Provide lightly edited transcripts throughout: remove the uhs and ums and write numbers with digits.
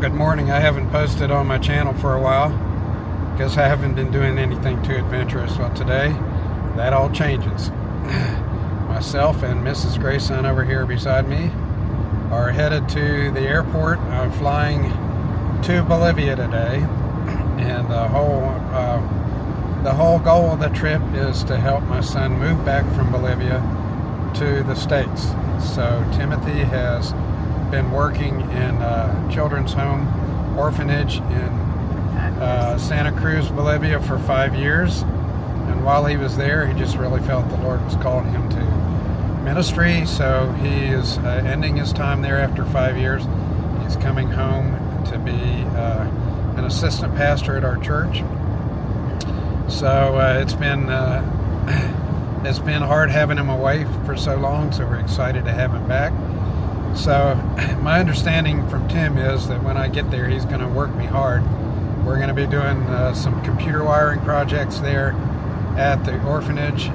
good morning. I haven't posted on my channel for a while because I haven't been doing anything too adventurous. Well, today, that all changes. Myself and Mrs. Grayson over here beside me are headed to the airport. I'm flying to Bolivia today, and the whole goal of the trip is to help my son move back from Bolivia to the States. So Timothy has been working in a children's home orphanage in Santa Cruz, Bolivia for 5 years. And while he was there, he just really felt the Lord was calling him to ministry. So he is ending his time there after 5 years. He's coming home to be an assistant pastor at our church. So it's been hard having him away for so long, so we're excited to have him back. So my understanding from Tim is that when I get there, he's going to work me hard. We're going to be doing some computer wiring projects there at the orphanage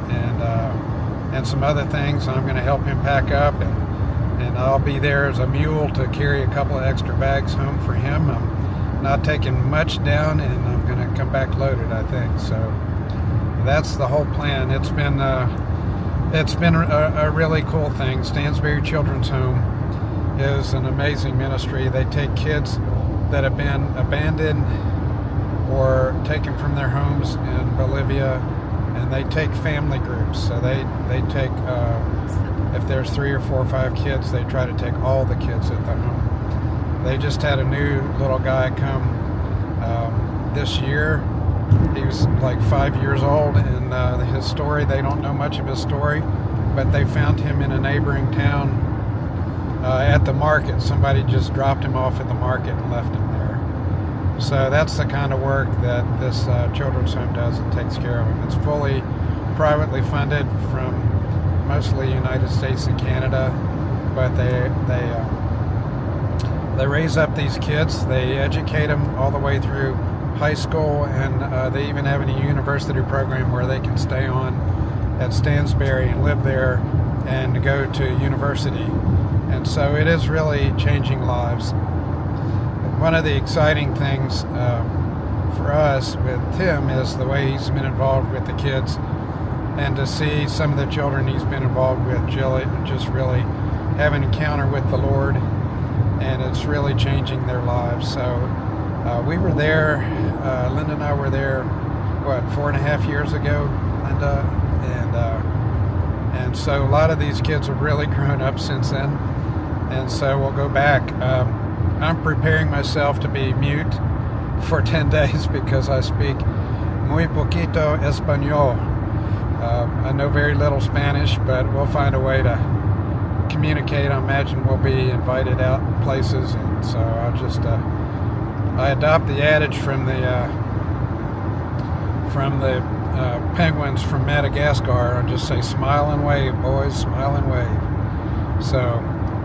and some other things. I'm going to help him pack up, and I'll be there as a mule to carry a couple of extra bags home for him. I'm not taking much down, and I'm going to come back loaded, I think. So that's the whole plan. It's been a really cool thing. Stansbury Children's Home is an amazing ministry. They take kids that have been abandoned or taken from their homes in Bolivia, and they take family groups. So they take, if there's 3 or 4 or 5 kids, they try to take all the kids at the home. They just had a new little guy come this year. He was like 5 years old, and his story, they don't know much of his story, but they found him in a neighboring town at the market. Somebody just dropped him off at the market and left him there. So that's the kind of work that this children's home does. It takes care of him. It's fully privately funded from mostly United States and Canada, but they raise up these kids. They educate them all the way through high school, and they even have a university program where they can stay on at Stansbury and live there and go to university. And so it is really changing lives. One of the exciting things for us with Tim is the way he's been involved with the kids, and to see some of the children he's been involved with just really have an encounter with the Lord, and it's really changing their lives. So we were there, Linda and I were there, 4.5 years ago, Linda, and so a lot of these kids have really grown up since then, and so we'll go back. I'm preparing myself to be mute for 10 days because I speak muy poquito español. I know very little Spanish, but we'll find a way to communicate. I imagine we'll be invited out places, and so I'll just I adopt the adage from the penguins from Madagascar. I'll just say, smile and wave, boys, smile and wave. So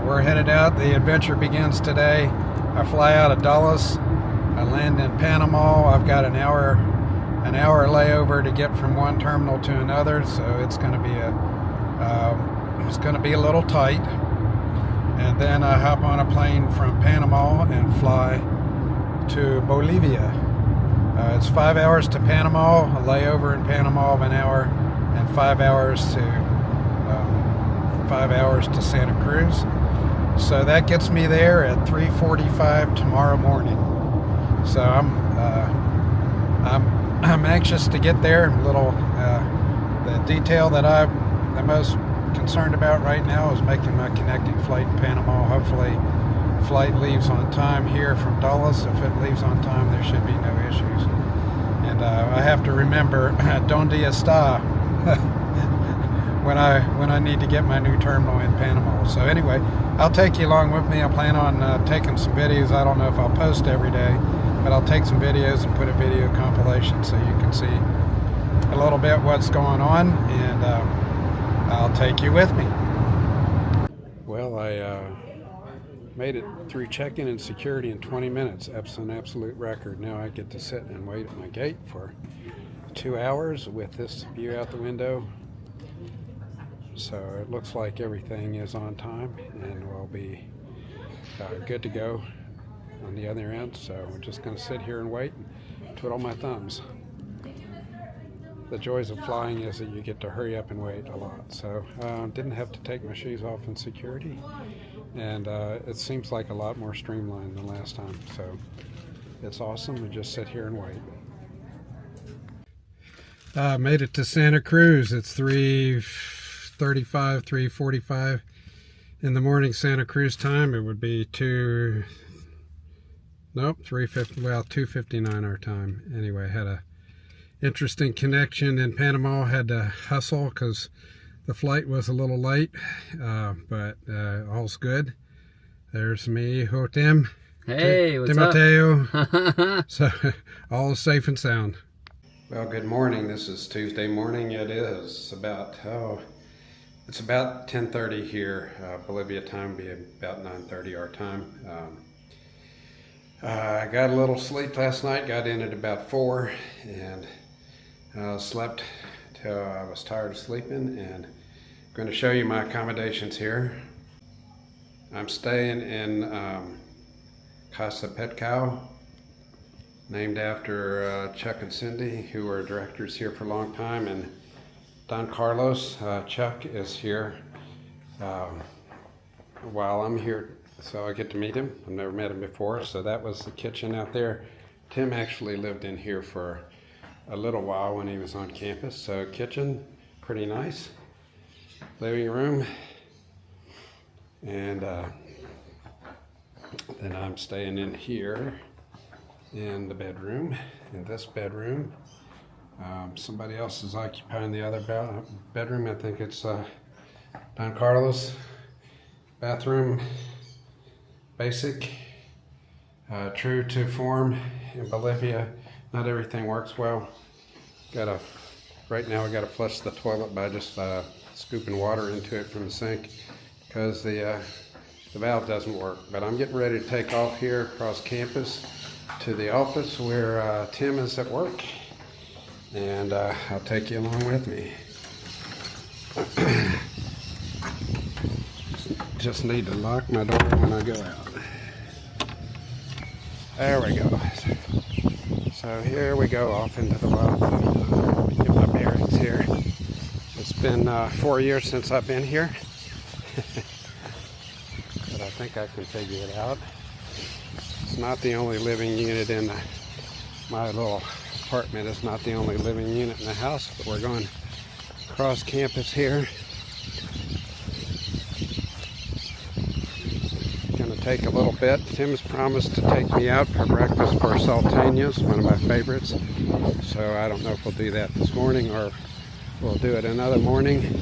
we're headed out. The adventure begins today. I fly out of Dulles. I land in Panama. I've got an hour layover to get from one terminal to another, so it's going to be a little tight. And then I hop on a plane from Panama and fly to Bolivia. It's 5 hours to Panama, a layover in Panama of an hour, and 5 hours to Santa Cruz. So that gets me there at 3:45 tomorrow morning. So I'm anxious to get there. The detail that I'm the most concerned about right now is making my connecting flight in Panama. Hopefully flight leaves on time here from Dulles. If it leaves on time, there should be no issues. And I have to remember donde está when I need to get my new terminal in Panama. So anyway, I'll take you along with me. I plan on taking some videos. I don't know if I'll post every day, but I'll take some videos and put a video compilation so you can see a little bit what's going on, and I'll take you with me. Well, I made it through check-in and security in 20 minutes. That's an absolute record. Now I get to sit and wait at my gate for 2 hours with this view out the window. So it looks like everything is on time and we'll be good to go on the other end, so we're just going to sit here and wait and twiddle my thumbs. The joys of flying is that you get to hurry up and wait a lot. So didn't have to take my shoes off in security, and it seems like a lot more streamlined than last time. So it's awesome to just sit here and wait. Made it to Santa Cruz. It's 3:35, 3:45 in the morning Santa Cruz time. It would be 2:59 our time. Anyway, had a interesting connection in Panama. Had to hustle because the flight was a little late, but all's good. There's me, Hotem. Hey, what's Timoteo. up? So all is safe and sound. Well, good morning. This is Tuesday morning. It is about it's about 10:30 here, Bolivia time. Be about 9:30 our time. I got a little sleep last night. Got in at about 4 and slept till I was tired of sleeping. And I'm going to show you my accommodations here. I'm staying in Casa Petcao, named after Chuck and Cindy, who were directors here for a long time, and Don Carlos. Chuck is here while I'm here, so I get to meet him. I've never met him before. So that was the kitchen out there. Tim actually lived in here for a little while when he was on campus. So kitchen, pretty nice. Living room, and then I'm staying in here in the bedroom, in this bedroom. Somebody else is occupying the other bedroom. I think it's Don Carlos. Bathroom, basic, true to form in Bolivia. Not everything works well. Right now I gotta flush the toilet by just scooping water into it from the sink because the valve doesn't work. But I'm getting ready to take off here across campus to the office where Tim is at work, and I'll take you along with me. Just need to lock my door when I go out. There we go. So here we go off into the wild. Get my bearings here. It's been 4 years since I've been here, but I think I can figure it out. It's not the only living unit in my little apartment. It's not the only living unit in the house, but we're going across campus here. Gonna take a little bit. Tim's promised to take me out for breakfast for salteñas, one of my favorites. So I don't know if we'll do that this morning or we'll do it another morning.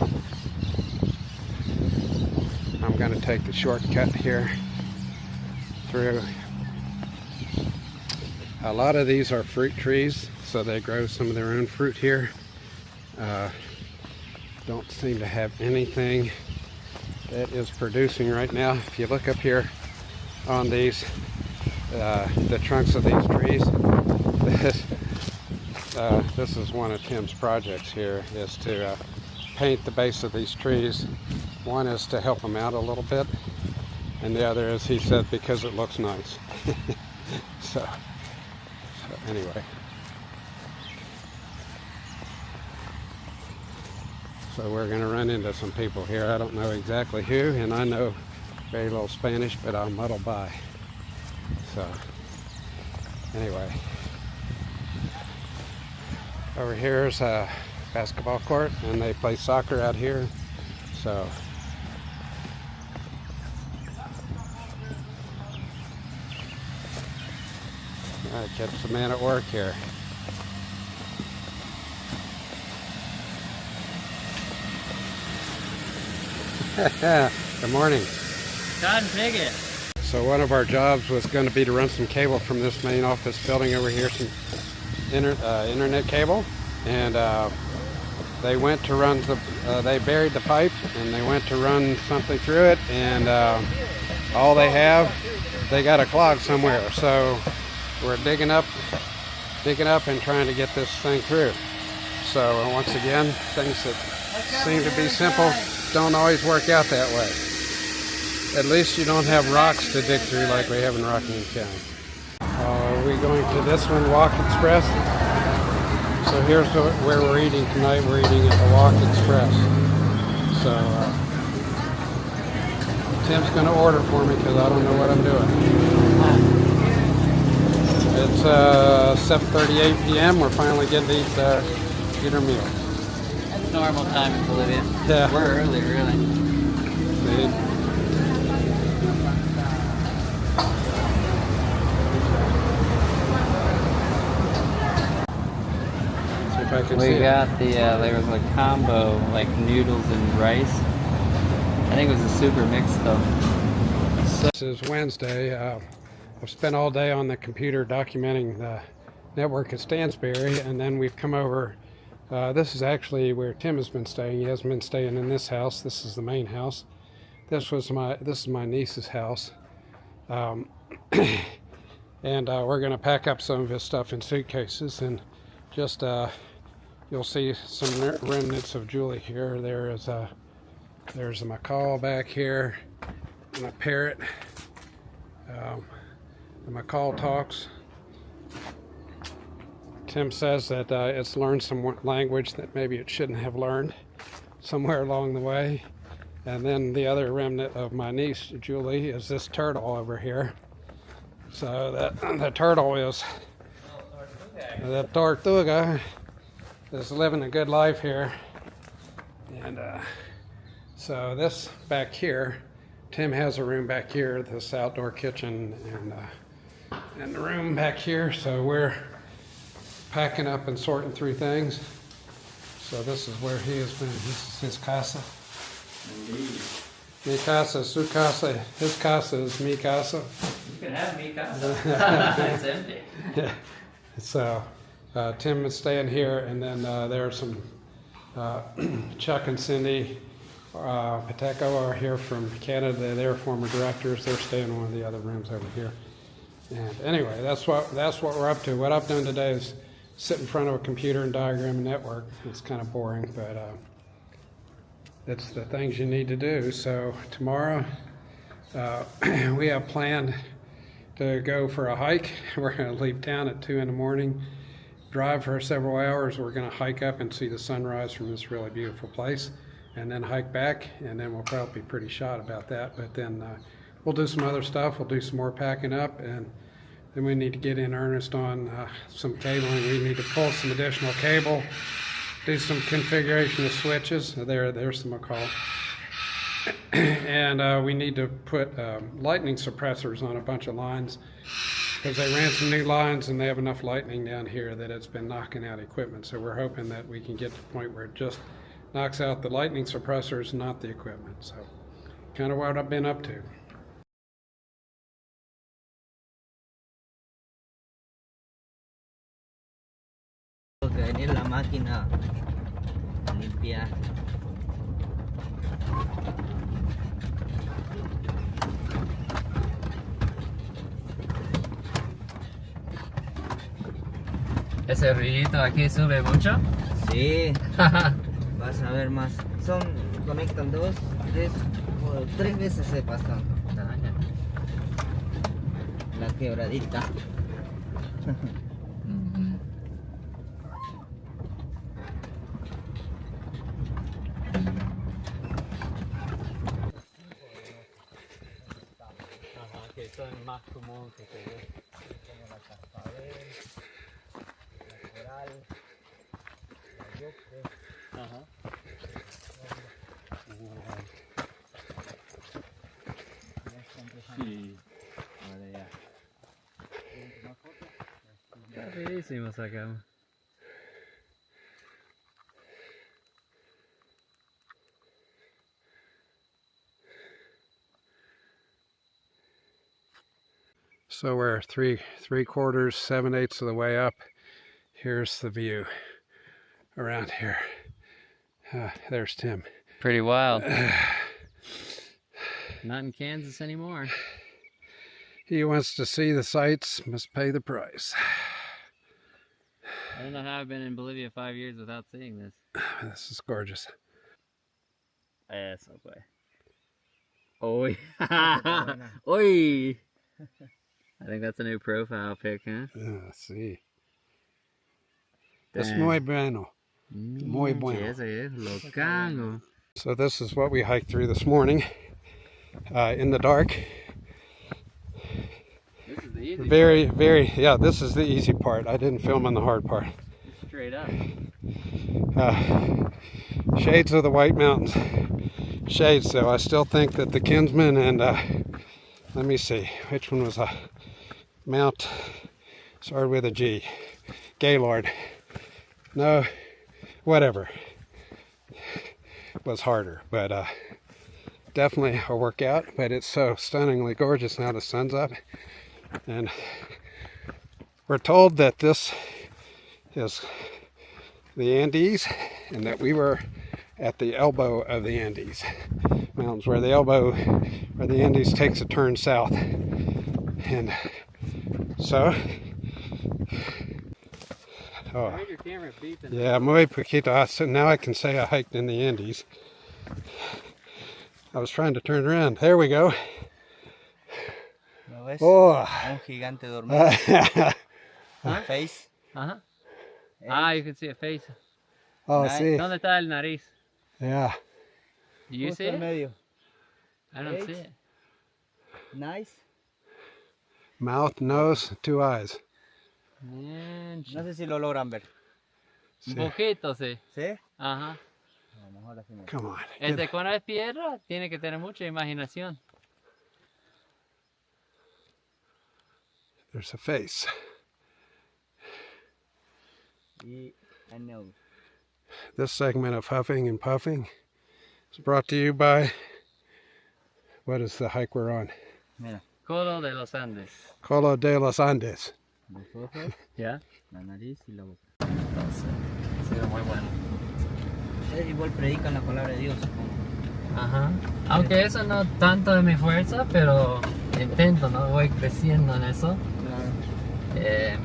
I'm gonna take the shortcut here through. A lot of these are fruit trees, so they grow some of their own fruit here. Don't seem to have anything that is producing right now. If you look up here on these, the trunks of these trees, this is one of Tim's projects here, is to paint the base of these trees. One is to help them out a little bit, and the other is, he said, because it looks nice. So anyway, so we're going to run into some people here. I don't know exactly who, and I know very little Spanish, but I'll muddle by. So anyway, over here is a basketball court, and they play soccer out here. So I kept the man at work here. Good morning. God dig it. So one of our jobs was going to be to run some cable from this main office building over here, some internet cable, and they went to run they buried the pipe and they went to run something through it, and all they got a clog somewhere. So we're digging up and trying to get this thing through. So once again, things that seem to be simple don't always work out that way. At least you don't have rocks to dig through like we have in Rockingham County. we're going to this one, Walk Express. So here's where we're eating tonight. We're eating at the Walk Express. So Tim's going to order for me because I don't know what I'm doing. It's 7:38 p.m. We're finally getting to eat our meal. That's normal time in Bolivia. Yeah. We're early, really. See? If I can see We it. got the, there was a combo, like noodles and rice. I think it was a super mix though. This is Wednesday. I've spent all day on the computer documenting the network at Stansbury, and then we've come over. This is actually where Tim has been staying. He hasn't been staying in this house. This is the main house. This is my niece's house, and we're going to pack up some of his stuff in suitcases, and just you'll see some remnants of Julie here. There's a macaw back here, and a parrot. The macaw talks. Tim says that it's learned some language that maybe it shouldn't have learned somewhere along the way. And then the other remnant of my niece, Julie, is this turtle over here. So the turtle is, the tortuga is living a good life here. And so this back here, Tim has a room back here, this outdoor kitchen, and the room back here. So we're packing up and sorting through things. So this is where he has been. This is his casa. Indeed. Mi casa, su casa. His casa is mi casa. You can have me casa. It's empty. Yeah. So Tim is staying here, and then there are some Chuck and Cindy Pateco are here from Canada. They're former directors. They're staying in one of the other rooms over here. And anyway, that's what we're up to. What I've done today is sit in front of a computer and diagram a network. It's kind of boring, but it's the things you need to do. So tomorrow we have planned to go for a hike. We're going to leave town at 2 in the morning, drive for several hours. We're going to hike up and see the sunrise from this really beautiful place, and then hike back, and then we'll probably be pretty shot about that. But then we'll do some other stuff. We'll do some more packing up, and then we need to get in earnest on some cabling. We need to pull some additional cable, do some configuration of switches. There's the macaw. And we need to put lightning suppressors on a bunch of lines, because they ran some new lines and they have enough lightning down here that it's been knocking out equipment. So we're hoping that we can get to the point where it just knocks out the lightning suppressors, not the equipment. So kind of what I've been up to. Ini la máquina limpia. Ese ruidito aquí sube mucho. Sí, vas a ver más. Conectan tres veces se pasan. La quebradita. Que son más comunes que se ve. Como la cascabel, la coral, la yocre. Ajá. Sí. Vale, ya. Rapidísimo sacamos. So we're three quarters, 7/8 of the way up. Here's the view around here. There's Tim. Pretty wild. Not in Kansas anymore. He wants to see the sights, must pay the price. I don't know how I've been in Bolivia 5 years without seeing this. This is gorgeous. Eso fue. Uy. Uy. I think that's a new profile pic, huh? Sí. Es Dang. muy bueno. Muy bueno. Eso es local. So this is what we hiked through this morning in the dark. This is the easy Very, yeah, this is the easy part. I didn't film in the hard part. part. Straight up. Shades of the White Mountains. Shades, though. I still think that the Kinsman and, let me see, which one was Mount, started with a G. Gaylord. No, whatever. Was harder, but definitely a workout. But it's so stunningly gorgeous now the sun's up. And we're told that this is the Andes and that we were at the elbow of the Andes mountains, where the Andes takes a turn south. And so, I heard your camera beeping. yeah, muy poquito. So now I can say I hiked in the Andes. I was trying to turn around. There we go. ¿Lo ves? Oh. Un gigante dormido. Face. Uh-huh. Ah, you can see a face. Oh, Nice. see. ¿Dónde está el nariz? Yeah. Do you see Justo en it? medio. I don't Face. see it. Nice. Mouth, nose, 2 eyes. Man, No sé si lo logran ver. un Sí. poquito, sí. ¿Sí? Ajá. A lo mejor así me... Come on. El de cuando es piedra tiene que tener mucha imaginación. There's a face. Y I know. This segment of Huffing and Puffing is brought to you by, what is the hike we're on? Mira, Colo de los Andes. Colo de los Andes. los ojos, ¿Ya? la nariz y la boca. Entonces, ha sido muy bueno. Ustedes igual predican la palabra de Dios, supongo. Ajá. Aunque eso no tanto de mi fuerza, pero intento, ¿no? Voy creciendo en eso. Claro.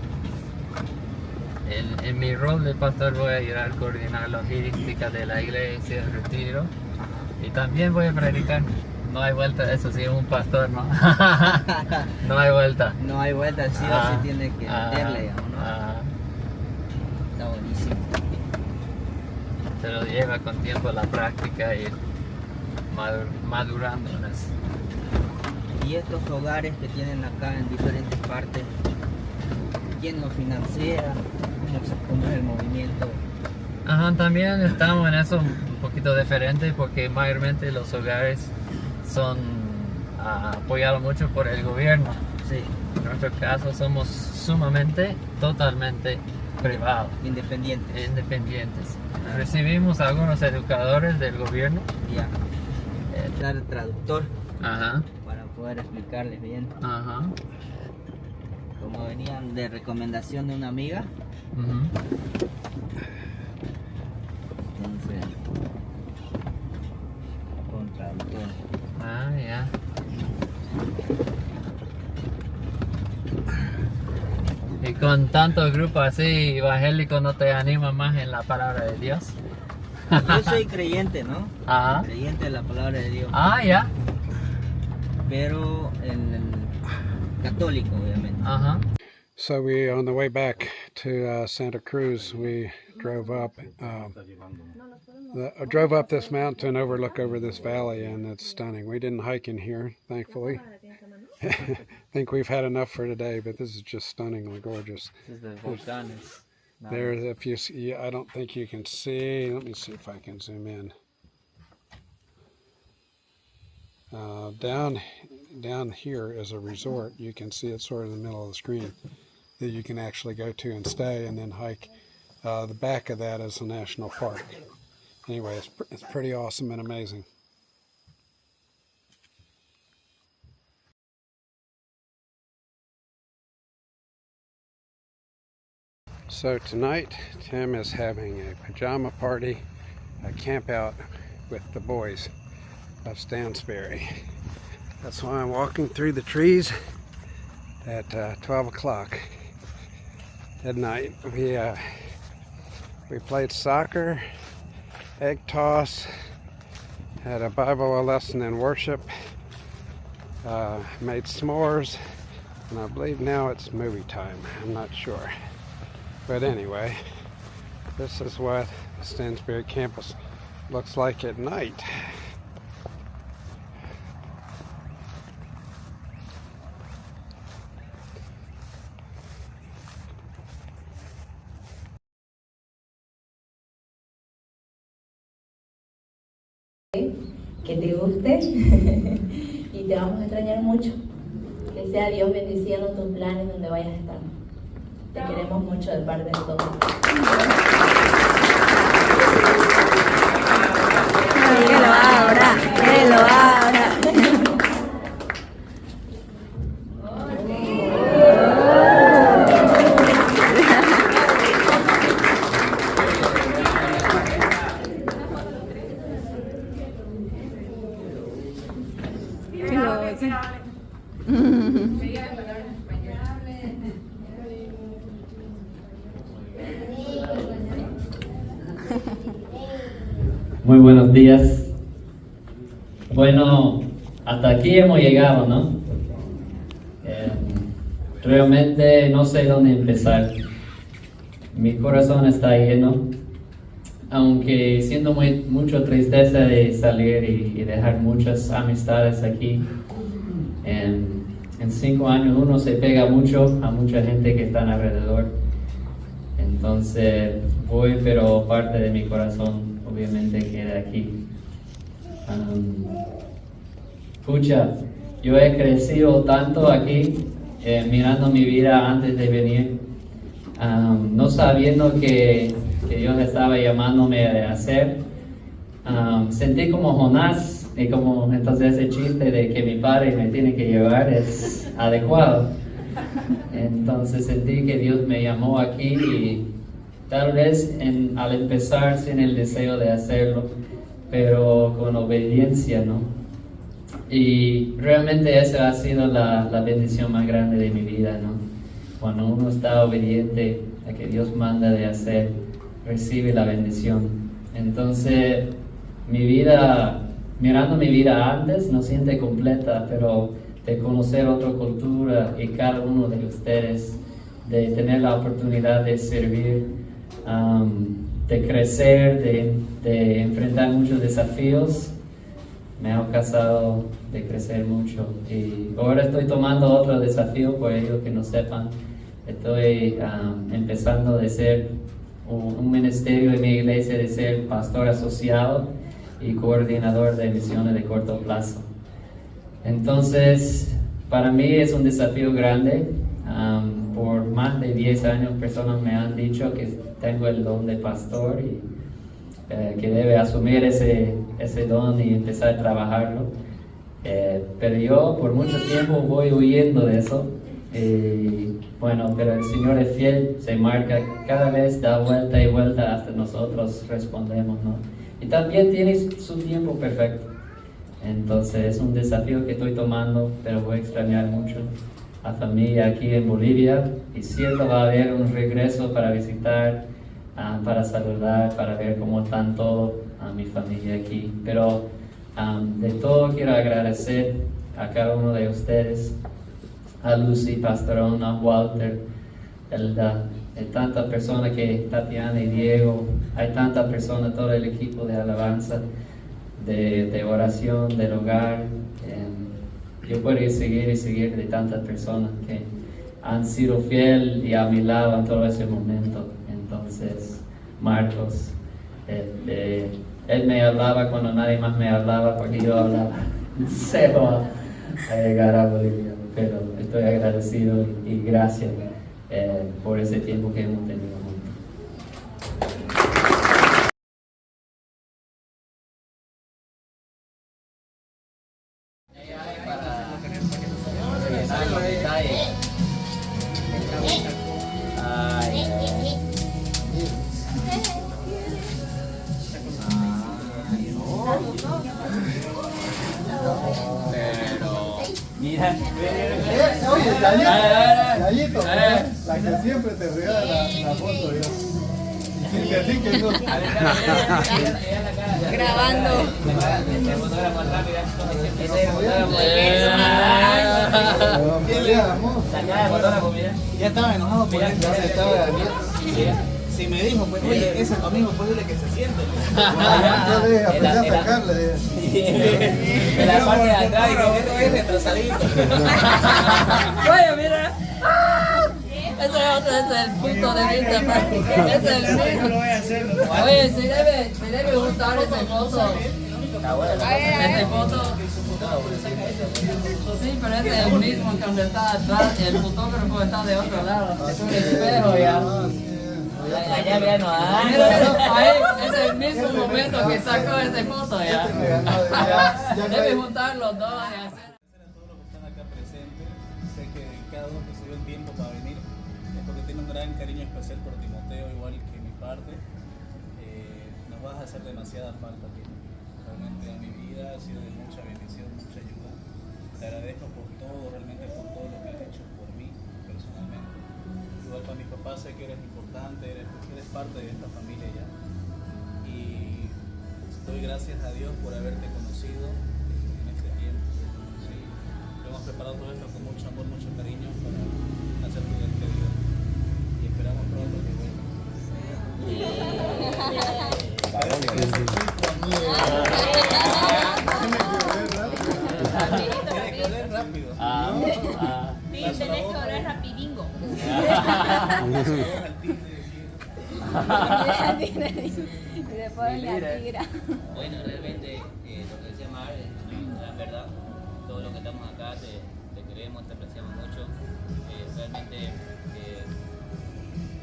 En mi rol de pastor voy a ayudar a coordinar la logística de la iglesia, el retiro. Y también voy a predicar. No hay vuelta, eso sí, un pastor, ¿no? No hay vuelta. No hay vuelta, sí o sí tiene que meterle, digamos, ¿no? Ajá. Está buenísimo. Pero lleva con tiempo la práctica y madurando en eso. Y estos hogares que tienen acá en diferentes partes, ¿quién los financia? ¿Cómo es el movimiento? Ajá, también estamos en eso un poquito diferente porque mayormente los hogares son apoyados mucho por el gobierno. Sí, En nuestro caso somos sumamente, totalmente privados, independientes. independientes. Recibimos a algunos educadores del gobierno. Ya. Dar traductor Ajá, para poder explicarles bien. ajá. Como venían de recomendación de una amiga, Ujú. entonces con traductor. Ah, ya. Y con tantos grupos así evangélicos, ¿no te anima más en la palabra de Dios? Yo soy creyente, ¿no? Ajá. Creyente de la palabra de Dios, Ah, ya. pero en el católico, obviamente. Ajá. So we, on the way back to Santa Cruz, we drove up this mountain, overlook over this valley, and it's stunning. We didn't hike in here, thankfully. I think we've had enough for today, but this is just stunningly gorgeous. This is the volcanes. There's, if you see, I don't think you can see. Let me see if I can zoom in. Down here is a resort. You can see it sort of in the middle of the screen that you can actually go to and stay and then hike. The back of that is a national park. Anyway, it's pretty awesome and amazing. So tonight, Tim is having a pajama party, a camp out with the boys of Stansbury. That's why I'm walking through the trees at 12 o'clock at night. We played soccer, egg toss, had a Bible lesson and worship, made s'mores, And I believe now it's movie time. I'm not sure. But anyway, this is what the Stansbury campus looks like at night. Que te guste y te vamos a extrañar mucho. Que sea Dios bendiciendo tus planes donde vayas a estar. Te queremos mucho de parte de todos. Que lo abra, que lo abra. Muy buenos días. Bueno, hasta aquí hemos llegado, ¿no? Realmente no sé dónde empezar. Mi corazón está lleno, aunque siento mucha tristeza de salir y dejar muchas amistades aquí. En 5 años uno se pega mucho a mucha gente que está alrededor. Entonces voy, pero parte de mi corazón obviamente queda aquí. Pucha, yo he crecido tanto aquí, mirando mi vida antes de venir, no sabiendo que Dios estaba llamándome a hacer. Sentí como Jonás, y como entonces ese chiste de que mi padre me tiene que llevar es adecuado. Entonces sentí que Dios me llamó aquí y tal vez al empezar sin el deseo de hacerlo, pero con obediencia, ¿no? Y realmente esa ha sido la bendición más grande de mi vida, ¿no? Cuando uno está obediente a que Dios manda de hacer, recibe la bendición. Entonces, mirando mi vida antes, no siente completa, pero de conocer otra cultura y cada uno de ustedes, de tener la oportunidad de servir, de crecer, de enfrentar muchos desafíos, me ha causado de crecer mucho. Y ahora estoy tomando otro desafío, por ellos que no sepan. Estoy empezando de ser un ministerio en mi iglesia, de ser pastor asociado y coordinador de misiones de corto plazo. Entonces, para mí es un desafío grande. Por más de 10 años personas me han dicho que tengo el don de pastor y que debe asumir ese don y empezar a trabajarlo. Pero yo por mucho tiempo voy huyendo de eso. Bueno, pero el Señor es fiel, se marca, cada vez da vuelta y vuelta hasta nosotros respondemos, ¿no? Y también tiene su tiempo perfecto. Entonces es un desafío que estoy tomando, pero voy a extrañar mucho a familia aquí en Bolivia y cierto va a haber un regreso para visitar, para saludar, para ver cómo están todos a mi familia aquí. Pero de todo quiero agradecer a cada uno de ustedes, a Lucy, Pastorón, a Walter, Elda, hay tantas personas que Tatiana y Diego, hay tantas personas, todo el equipo de alabanza, de oración, del hogar. Yo puedo seguir de tantas personas que han sido fieles y a mi lado en todo ese momento. Entonces, Marcos, él me hablaba cuando nadie más me hablaba, porque yo hablaba cero a llegar a Bolivia. Pero estoy agradecido y gracias por ese tiempo que hemos tenido juntos. Mira, oye, Gallito, la que siempre te regala la foto, Dios. Y que así que no. Grabando. ¿Quién le amó? Acá de botar la comida. Ya estaba enojado por esto, ya estaba Daniel. Si me dijo, pues, oye, ese domingo es posible que se siente. Entonces, aprendí a sacarle. En la parte de atrás, y que esto es retrosadito. Oye, mira. Ese es otro, ese es el punto de vista. Ese es el mismo. Oye, se debe gustar esa foto. Esa foto. Sí, pero ese es el mismo que donde está atrás. El fotógrafo está de otro lado. Es un espejo ya. Allá viene, ahí es el mismo momento que sacó esa foto ya. Debe juntar los dos y hacer. A todos los que están acá presentes, sé que cada uno que se dio el tiempo para venir es porque tiene un gran cariño especial por Timoteo, igual que mi parte. Nos vas a hacer demasiada falta, Timo. Realmente en mi vida ha sido de mucha bendición, mucha ayuda. Te agradezco por todo, realmente por todo lo que has hecho por mí personalmente. Igual para mis papás sé que eres importante, eres parte de esta familia ya. Y doy gracias a Dios por haberte conocido en este tiempo. Sí, hemos preparado todo esto con mucho amor, mucho cariño para hacer tu despedida. Y esperamos pronto que Tiene que oler rápido. Sí, tenés que orar rapidingo. Y después la tira. Bueno, realmente lo que decía Mar es la verdad. Todo lo que estamos acá te queremos, te apreciamos mucho. Realmente,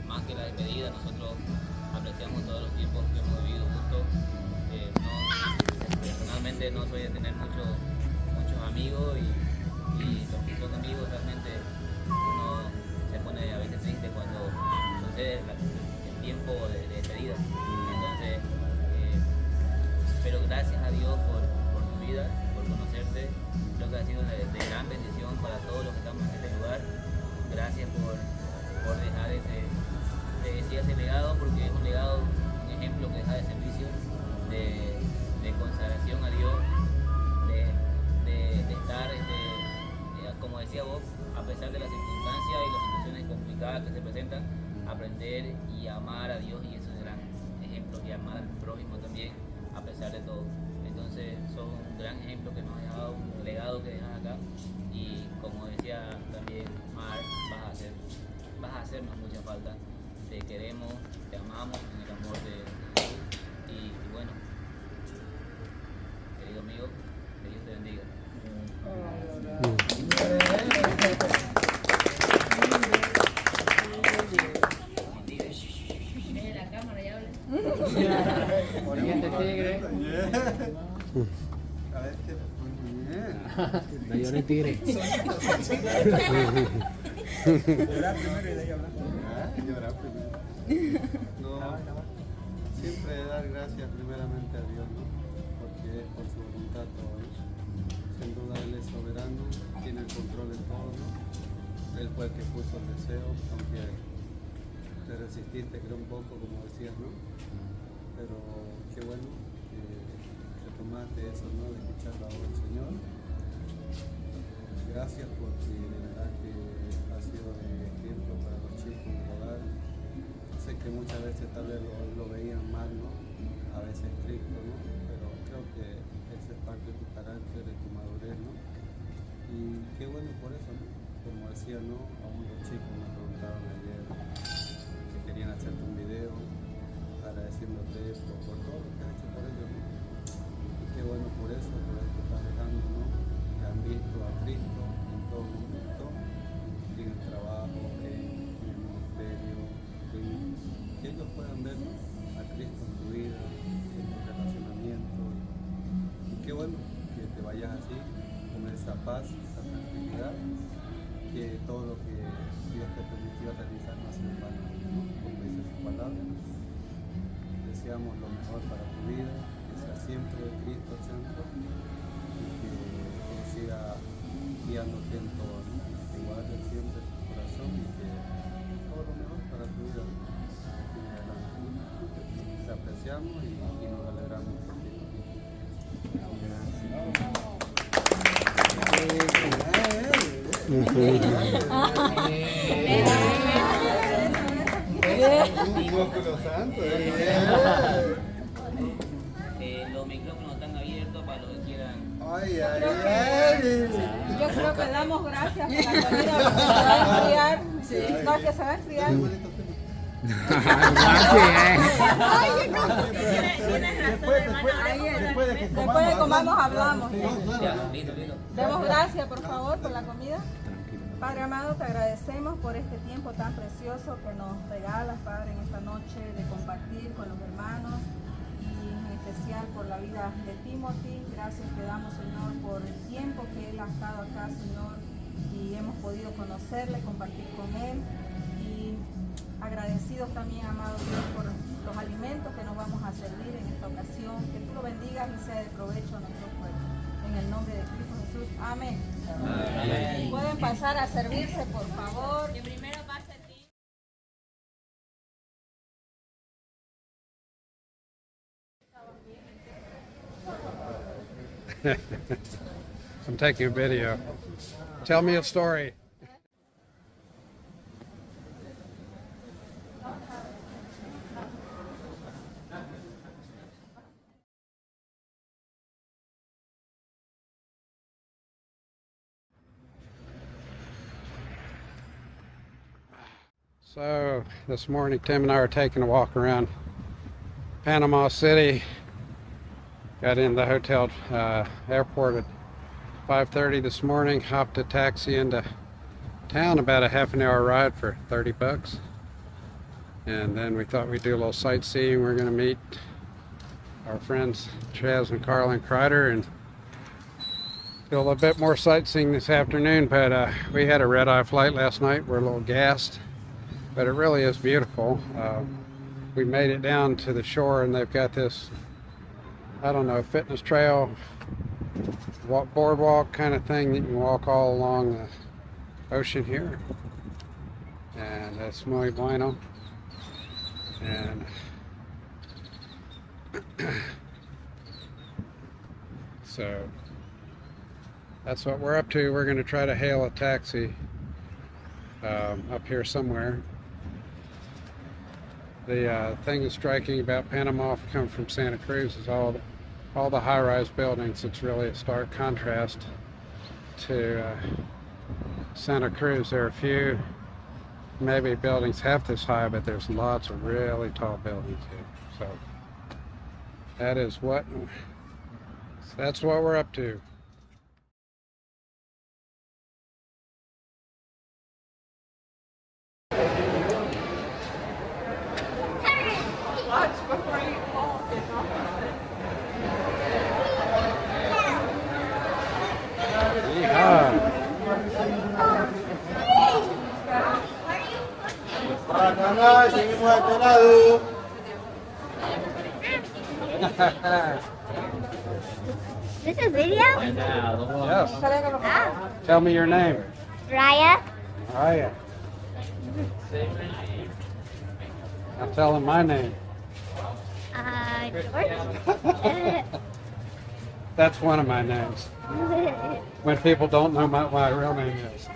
más que la despedida, nosotros apreciamos todos los tiempos que hemos vivido juntos. Personalmente no soy de tener muchos amigos y los que son amigos realmente uno se pone a veces triste cuando sucede el tiempo de despedida. Entonces, pero gracias a Dios por tu vida, por conocerte. Creo que ha sido de gran bendición para todos los que estamos en este lugar. Gracias por dejar ese legado, porque es un legado, un ejemplo que deja de servicio, de consagración a Dios, de estar, como decía vos, a pesar de las circunstancias y las situaciones complicadas que se presentan, aprender y amar a Dios, y eso es un gran ejemplo, y amar al prójimo también, a pesar de todo. Entonces, son un gran ejemplo que nos ha dejado, un legado que dejas acá, y como decía también Mar, vas a hacernos mucha falta. Te queremos, te amamos en el amor de Jesús, y bueno, querido amigo, que Dios te bendiga. Mira la cámara y habla. Oriente tigre. A ver qué. No llores tigre. Llorar primero y de ahí hablar. Llorar primero. No, siempre dar gracias primeramente a Dios, ¿no? Porque es por su voluntad todo, ¿no? Sin duda Él es soberano, tiene el control de todo, ¿no? Él fue el que puso el deseo, aunque te resististe, creo, un poco, como decías, ¿no? Pero qué bueno que tomaste eso, ¿no? De escuchar la voz del Señor. Gracias porque de verdad que ha sido de ejemplo para los chicos del hogar. Sé que muchas veces tal vez lo veían mal, ¿no? A veces estricto, ¿no? Pero creo que esa es parte de tu carácter, de tu madurez, ¿no? Y qué bueno por eso, ¿no? Como decía, ¿no? Aún los chicos me preguntaban ayer que querían hacerte un video agradeciéndote por todo lo que has hecho por ellos, ¿no? Y qué bueno por eso que estás dejando, ¿no? Que han visto a Cristo en todo momento, en el trabajo, en el ministerio, que ellos puedan ver, ¿no? A Cristo en tu vida, en tu relacionamiento. Y qué bueno que te vayas así, con esa paz, esa tranquilidad, que todo lo que Dios te permitió realizar no ha sido en vano, ¿no? Como dice su palabra. Deseamos lo mejor para tu vida, que sea siempre Cristo el centro y que Él siga guiándote en todo, ¿no? Que guarde siempre tu corazón y que todo lo mejor para tu vida. Te apreciamos y nos alegramos por ti. Gracias. músculo santo. Los micrófonos están abiertos para los que quieran. Ay, ay, ay. Yo creo que damos gracias por la comida porque se va a enfriar. No, que se va a enfriar. Después de comamos hablamos. Ya, listo, listo. Demos gracias, por favor, por la comida. Padre amado, te agradecemos por este tiempo tan precioso que nos regalas, Padre, en esta noche de compartir con los hermanos y en especial por la vida de Timothy. Gracias te damos, Señor, por el tiempo que él ha estado acá, Señor, y hemos podido conocerle, compartir con él. Y agradecidos también, amado Dios, por los alimentos que nos vamos a servir en esta ocasión. Que tú lo bendigas y sea de provecho a nuestro pueblo. En el nombre de Cristo Jesús. Amén. Amén. Pueden pasar a servirse, por favor. Que primero pase el tiempo. I'm taking a video. Tell me a story. So this morning Tim and I are taking a walk around Panama City. Got in the hotel airport at 5:30 this morning, hopped a taxi into town, about a half an hour ride for $30. And then we thought we'd do a little sightseeing. We're gonna meet our friends Chaz and Carlin Kreider and do a little bit more sightseeing this afternoon, but we had a red-eye flight last night. We're a little gassed, but it really is beautiful. We made it down to the shore and they've got this, I don't know, fitness trail, boardwalk kind of thing that you can walk all along the ocean here. And that's muy bueno. And so that's what we're up to. We're going to try to hail a taxi up here somewhere. The thing that's striking about Panama, if you come from Santa Cruz, is all the high-rise buildings. It's really a stark contrast to Santa Cruz. There are a few maybe buildings half this high, but there's lots of really tall buildings here. So that's what we're up to. Seguimos a este lado. This is video? Yes. Ah, Tell me your name. Raya. Raya. Now tell him my name. George. That's one of my names. When people don't know what my real name is.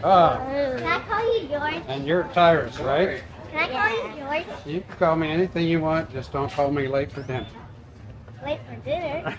Can I call you George? And you're Tyrus, right? Can I call you George? You can call me anything you want, just don't call me late for dinner. Late for dinner.